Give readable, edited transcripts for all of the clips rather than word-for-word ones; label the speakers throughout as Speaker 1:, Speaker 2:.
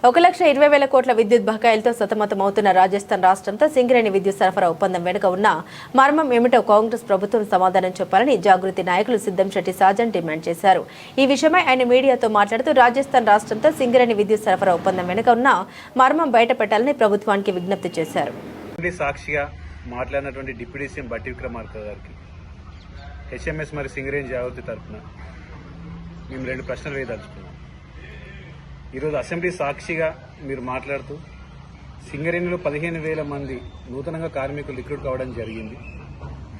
Speaker 1: 1,20,000 కోట్ల విద్యుత్ బకాయిలతో సతమతమవుతున్న రాజస్థాన్ రాష్ట్రంతో సింగరేణి విద్యుత్ సరఫరా ఒప్పందం వెనుక ఉన్న మర్మం ఏమిటో కాంగ్రెస్ ప్రభుత్వం సమాధానం చెప్పాలని జాగృతి నాయకులు సిద్దంశెట్టి సాజన్ డిమాండ్ చేశారు. ఈ విషయమై ఆయన మీడియాతో మాట్లాడుతూ రాజస్థాన్ రాష్ట్రంతో సింగరేణి విద్యుత్ సరఫరా ఒప్పందం వెనుక ఉన్న మర్మం బయటపెట్టాలని ప్రభుత్వానికి విజ్ఞప్తి చేశారు.
Speaker 2: సాక్షిగా మాట్లాడినటువంటి డిప్యూటీ సీఎం బట్టి విక్రమార్క గారికి హెచ్ఎంఎస్ మరి సింగరేణి జాగృతి తరఫున మేము 2 ప్రశ్నలు వేయదలుచుకున్నాం. ఈరోజు అసెంబ్లీ సాక్షిగా మీరు మాట్లాడుతూ సింగరేణిలో 15,000 మంది నూతనంగా కార్మికులు రిక్రూట్ కావడం జరిగింది.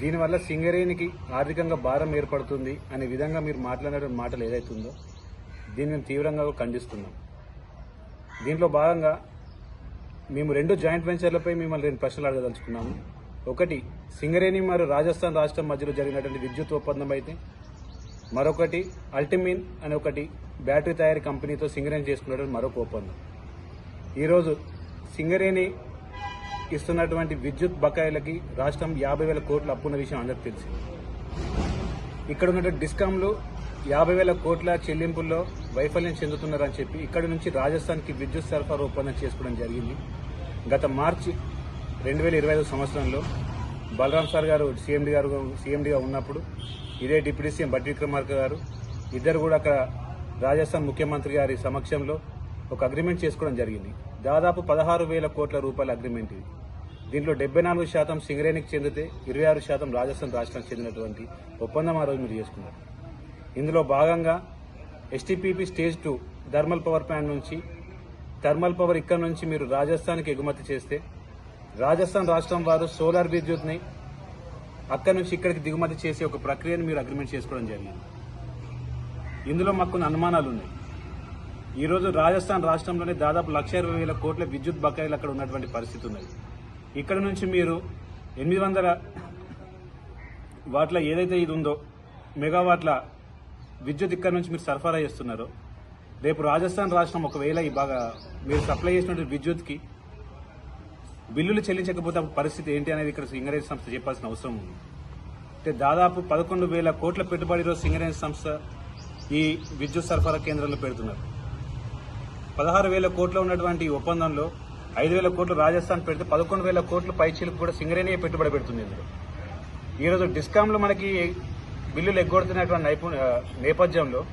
Speaker 2: దీనివల్ల సింగరేణికి ఆర్థికంగా భారం ఏర్పడుతుంది అనే విధంగా మీరు మాట్లాడిన మాటలు ఏదైతుందో దీన్ని మేము తీవ్రంగా ఖండిస్తున్నాం. దీంట్లో భాగంగా మేము 2 జాయింట్ వెంచర్లపై మిమ్మల్ని 2 ప్రశ్నలు అడగదలుచుకున్నాము. ఒకటి, సింగరేణి మరియు రాజస్థాన్ రాష్ట్రం మధ్యలో జరిగినటువంటి విద్యుత్ ఒప్పందం అయితే, మరొకటి అల్టిమిన్ అనే ఒకటి బ్యాటరీ తయారీ కంపెనీతో సింగరేణి చేసుకున్నటువంటి మరొక ఒప్పందం. ఈరోజు సింగరేణి ఇస్తున్నటువంటి విద్యుత్ బకాయిలకి రాష్ట్రం 50,000 కోట్ల అప్పున్న విషయం అందరికీ తెలిసింది. ఇక్కడ ఉన్నటువంటి డిస్కాంలు 50,000 కోట్ల చెల్లింపుల్లో వైఫల్యం చెందుతున్నారని చెప్పి ఇక్కడి నుంచి రాజస్థాన్కి విద్యుత్ సరఫరా ఒప్పందం చేసుకోవడం జరిగింది. గత మార్చి 2025 సంవత్సరంలో బలరాం సార్ గారు సీఎండీగా ఉన్నప్పుడు ఇదే డిప్యూటీ సీఎం బట్టి విక్రమార్క గారు ఇద్దరు కూడా అక్కడ రాజస్థాన్ ముఖ్యమంత్రి గారి సమక్షంలో ఒక అగ్రిమెంట్ చేసుకోవడం జరిగింది. దాదాపు 16,000 కోట్ల రూపాయల అగ్రిమెంట్ ఇది. దీంట్లో 74% సింగరేణికి చెందితే 26% రాజస్థాన్ రాష్ట్రానికి చెందినటువంటి ఒప్పందం ఆ రోజు మీరు చేసుకున్నారు. ఇందులో భాగంగా STPP stage 2 thermal power plant నుంచి థర్మల్ పవర్ ఇక్కడ నుంచి మీరు రాజస్థాన్కి ఎగుమతి చేస్తే రాజస్థాన్ రాష్ట్రం వారు సోలార్ విద్యుత్ని అక్కడి నుంచి ఇక్కడికి దిగుమతి చేసే ఒక ప్రక్రియను మీరు అగ్రిమెంట్ చేసుకోవడం జరిగింది. ఇందులో మాకు కొన్ని అనుమానాలు ఉన్నాయి. ఈరోజు రాజస్థాన్ రాష్ట్రంలోనే దాదాపు 1,20,000 కోట్ల విద్యుత్ బకాయిలు అక్కడ ఉన్నటువంటి పరిస్థితి ఉన్నది. ఇక్కడ నుంచి మీరు 800 వాట్ల ఏదైతే ఇది ఉందో మెగావాట్ల విద్యుత్ ఇక్కడ నుంచి మీరు సరఫరా చేస్తున్నారో, రేపు రాజస్థాన్ రాష్ట్రం ఒకవేళ ఈ బాగా మీరు సప్లై చేసినటువంటి విద్యుత్కి బిల్లులు చెల్లించకపోతే పరిస్థితి ఏంటి అనేది ఇక్కడ సింగరేణి సంస్థ చెప్పాల్సిన అవసరం ఉంది. అంటే దాదాపు 11,000 కోట్ల పెట్టుబడిలో సింగరేణి సంస్థ ఈ విద్యుత్ సరఫరా కేంద్రంలో పెడుతున్నారు. 16,000 కోట్ల ఉన్నటువంటి ఒప్పందంలో 5,000 కోట్లు రాజస్థాన్ పెడితే 11,000 కోట్ల పైచీలకు కూడా సింగరేణి పెట్టుబడి పెడుతుంది. ఇందులో ఈరోజు డిస్కాంలో మనకి బిల్లులు ఎగ్గొడుతున్నటువంటి నేపథ్యంలో